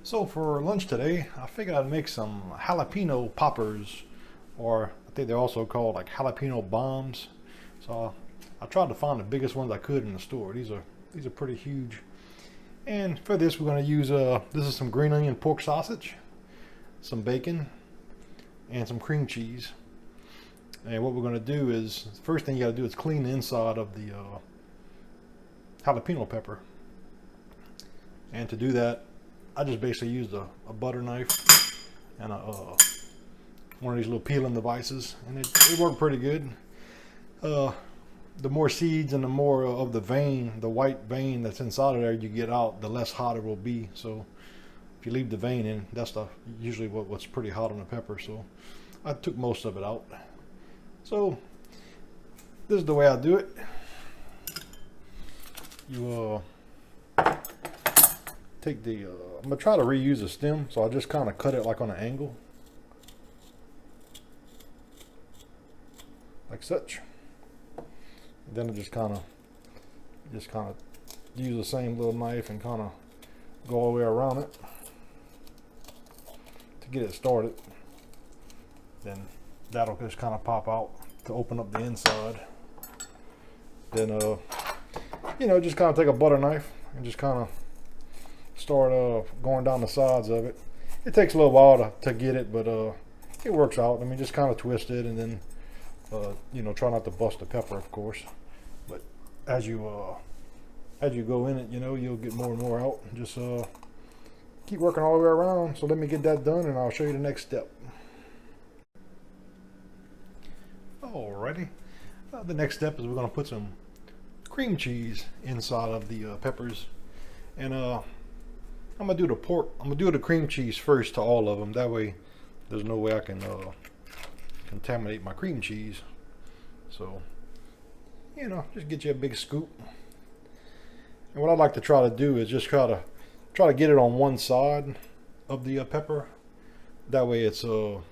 So for lunch today, I figured I'd make some jalapeno poppers, or I think they're also called like jalapeno bombs. So I tried to find the biggest ones I could in the store. These are pretty huge. And for this, we're going to use this is some green onion pork sausage, some bacon, and some cream cheese. And what we're going to do is, the first thing you got to do is clean the inside of the jalapeno pepper. And to do that, I just basically used a butter knife and one of these little peeling devices, and it worked pretty good. The more seeds and the more of the vein, the white vein that's inside of there you get out, the less hot it will be. So if you leave the vein in, that's usually what's pretty hot on the pepper. So I took most of it out. So this is the way I do it. You take the I'm gonna try to reuse the stem, so I just kind of cut it like on an angle, like such. And then I just kind of use the same little knife and kind of go all the way around it to get it started. Then that'll just kind of pop out to open up the inside. Then just kind of take a butter knife and just kind of start going down the sides of it. It takes a little while to get it, but it works out. I mean, just kind of twist it, and then try not to bust the pepper, of course. But as you go in it, you'll get more and more out. Just keep working all the way around. So let me get that done, and I'll show you the next step. Alrighty. The next step is we're going to put some cream cheese inside of the peppers, and I'm gonna do the pork. I'm gonna do the cream cheese first to all of them. That way, there's no way I can contaminate my cream cheese. So, just get you a big scoop. And what I like to try to do is just try to get it on one side of the pepper. That way, it's at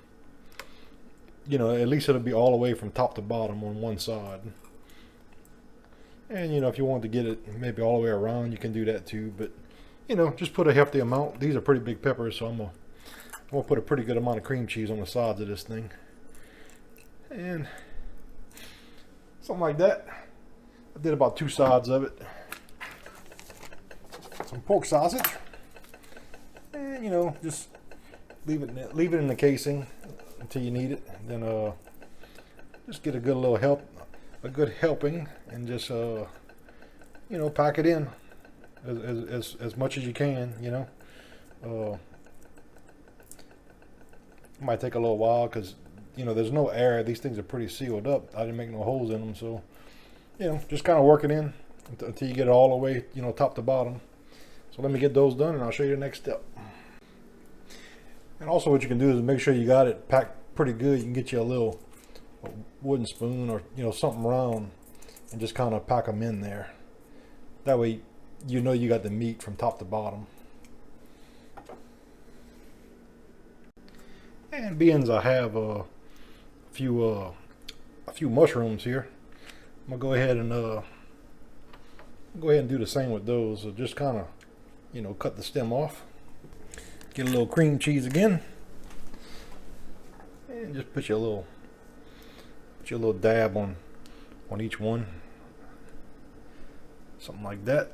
least it'll be all the way from top to bottom on one side. And if you want to get it maybe all the way around, you can do that too. But just put a hefty amount. These are pretty big peppers, so I'm gonna put a pretty good amount of cream cheese on the sides of this thing, and something like that. I did about 2 sides of it. Some pork sausage, and just leave it in the casing until you need it. Then just get a good helping, and just pack it in as much as you can. It might take a little while because there's no air. These things are pretty sealed up. I didn't make no holes in them, so just kind of work it in until you get it all the way top to bottom. So let me get those done, and I'll show you the next step. And also what you can do is make sure you got it packed pretty good. You can get you a wooden spoon or something round, and just kind of pack them in there. That way you got the meat from top to bottom. And beans, I have a few mushrooms here. I'm gonna go ahead and do the same with those. So just kind of cut the stem off. Get a little cream cheese again, and just put your little dab on each one, something like that.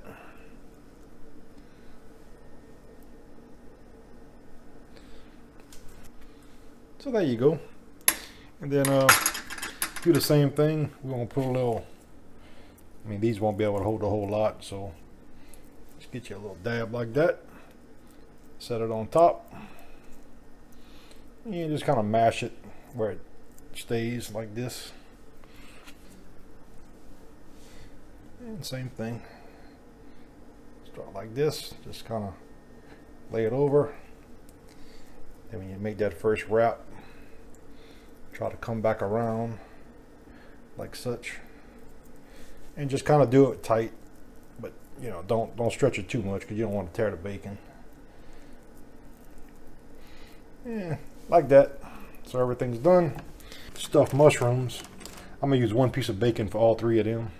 So there you go. And then do the same thing. We're gonna put a little, these won't be able to hold a whole lot, so just get you a little dab like that. Set it on top. And just kind of mash it where it stays like this. And same thing. Start like this. Just kind of lay it over. Then when you make that first wrap, try to come back around like such, and just kind of do it tight, but don't stretch it too much because you don't want to tear the bacon. Yeah, like that. So everything's done. Stuffed mushrooms, I'm gonna use 1 piece of bacon for all 3 of them.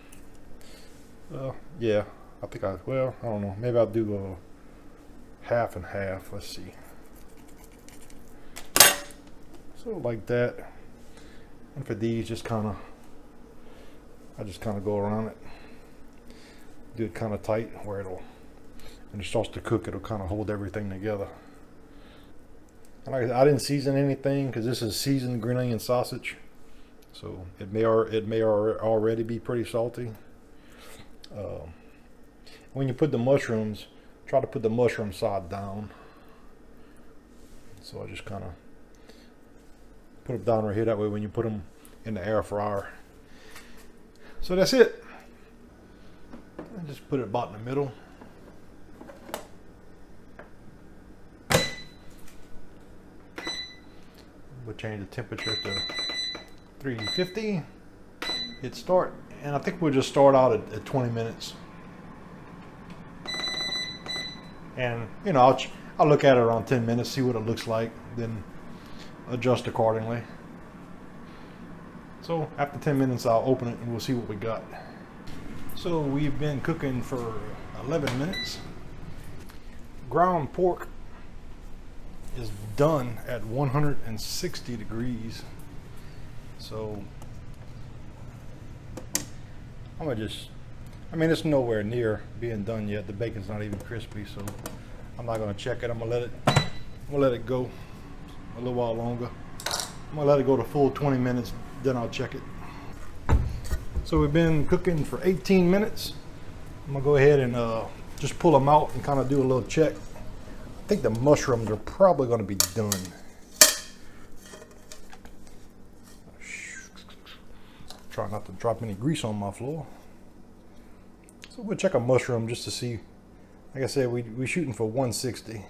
Yeah, I don't know, maybe I'll do half and half. Let's see. So like that. And for these, just kind of, I just kind of go around it. Do it kind of tight where it'll, when it starts to cook, it'll kind of hold everything together. And like I said, I didn't season anything because this is seasoned green onion sausage. So it may already be pretty salty. When you put the mushrooms, try to put the mushroom side down. So I just kind of put them down right here. That way when you put them in the air fryer. So that's it. I just put it about in the middle. We'll change the temperature to 350. Hit start. And I think we'll just start out at 20 minutes. And, you know, I'll look at it around 10 minutes, see what it looks like, then adjust accordingly. So after 10 minutes, I'll open it and we'll see what we got. So we've been cooking for 11 minutes. Ground pork is done at 160 degrees. So I'm gonna just, I mean, it's nowhere near being done yet. The bacon's not even crispy, so I'm not gonna check it. I'm gonna let it go a little while longer. I'm gonna let it go to full 20 minutes, then I'll check it. So we've been cooking for 18 minutes. I'm gonna go ahead and just pull them out and kind of do a little check. I think the mushrooms are probably gonna be done. Try not to drop any grease on my floor. So we'll check a mushroom just to see. Like I said, we're shooting for 160.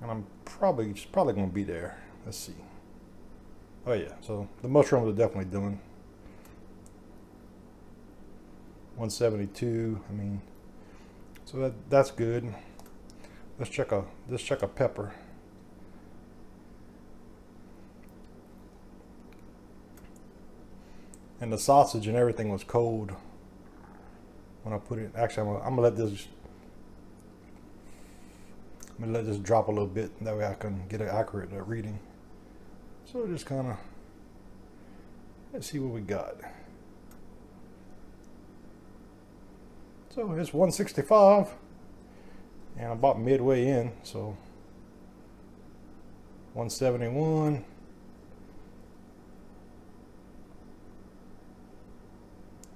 And I'm probably gonna be there. Let's see. Oh yeah, so the mushrooms are definitely done. 172, I mean, so that's good. Let's check a pepper. And the sausage and everything was cold when I put it. Actually, I'm gonna let this drop a little bit. That way I can get an accurate reading. So just kind of, let's see what we got. So it's 165 and about midway in. So 171.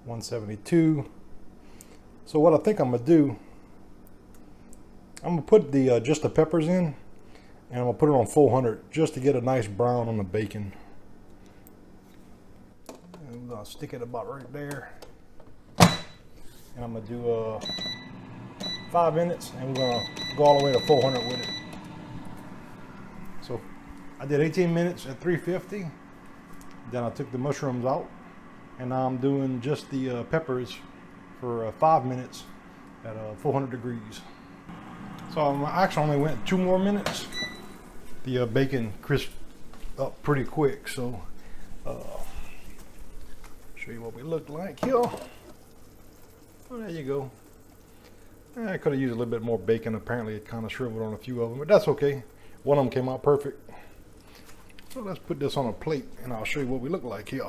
172. So what I think I'm gonna do, I'm gonna put the just the peppers in, and I'm gonna put it on 400 just to get a nice brown on the bacon. And we're gonna stick it about right there, and I'm gonna do 5 minutes, and we're gonna go all the way to 400 with it. So I did 18 minutes at 350. Then I took the mushrooms out. And now I'm doing just the peppers for 5 minutes at 400 degrees. So I actually only went 2 more minutes. The bacon crisped up pretty quick. So show you what we look like here. Oh, there you go. I could have used a little bit more bacon. Apparently it kind of shriveled on a few of them, but that's okay. One of them came out perfect. So let's put this on a plate and I'll show you what we look like here.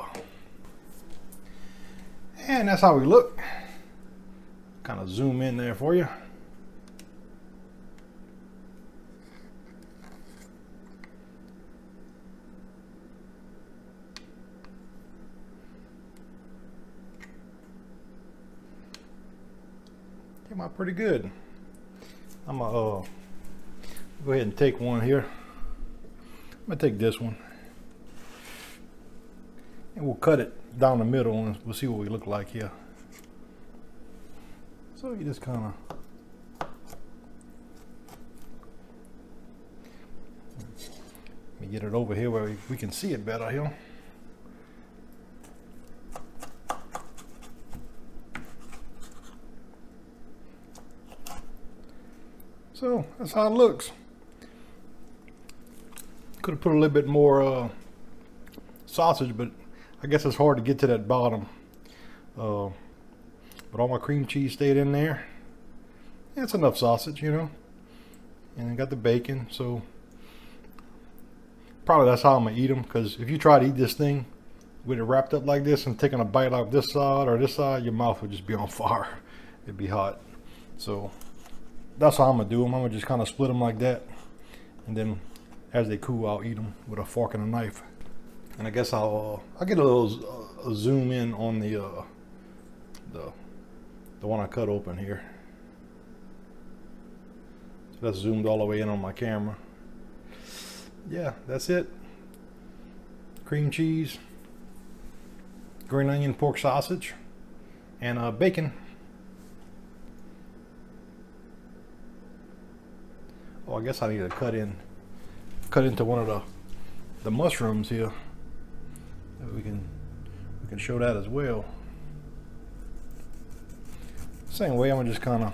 And that's how we look. Kind of zoom in there for you. Came out pretty good. I'm gonna go ahead and take one here. I'm gonna take this one. And we'll cut it down the middle and we'll see what we look like here. So you just kind of, let me get it over here where we can see it better here. So that's how it looks. Could have put a little bit more sausage, but I guess it's hard to get to that bottom. But all my cream cheese stayed in there. It's enough sausage, you know. And I got the bacon, so probably that's how I'm gonna eat them. Because if you try to eat this thing with it wrapped up like this and taking a bite out this side or this side, your mouth would just be on fire. It'd be hot. So that's how I'm gonna do them. I'm gonna just kind of split them like that, and then as they cool, I'll eat them with a fork and a knife. And I guess I'll get a little zoom in on the one I cut open here. So that's zoomed all the way in on my camera. Yeah, that's it. Cream cheese, green onion pork sausage, and bacon. Oh, I guess I need to cut into one of the mushrooms here. We can show that as well. Same way, I'm gonna just kind of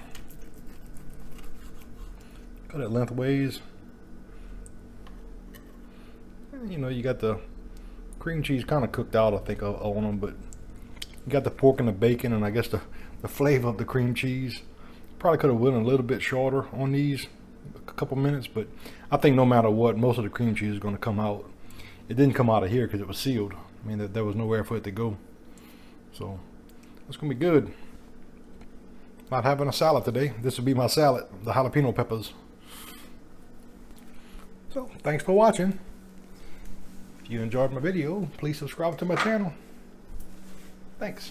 cut it lengthways. And, you know, you got the cream cheese kind of cooked out, I think, on them, but you got the pork and the bacon, and I guess the flavor of the cream cheese. Probably could have went a little bit shorter on these, a couple minutes, but I think no matter what, most of the cream cheese is going to come out. It didn't come out of here because it was sealed. I mean, there was nowhere for it to go. So it's going to be good. Not having a salad today. This will be my salad, the jalapeno peppers. So thanks for watching. If you enjoyed my video, please subscribe to my channel. Thanks.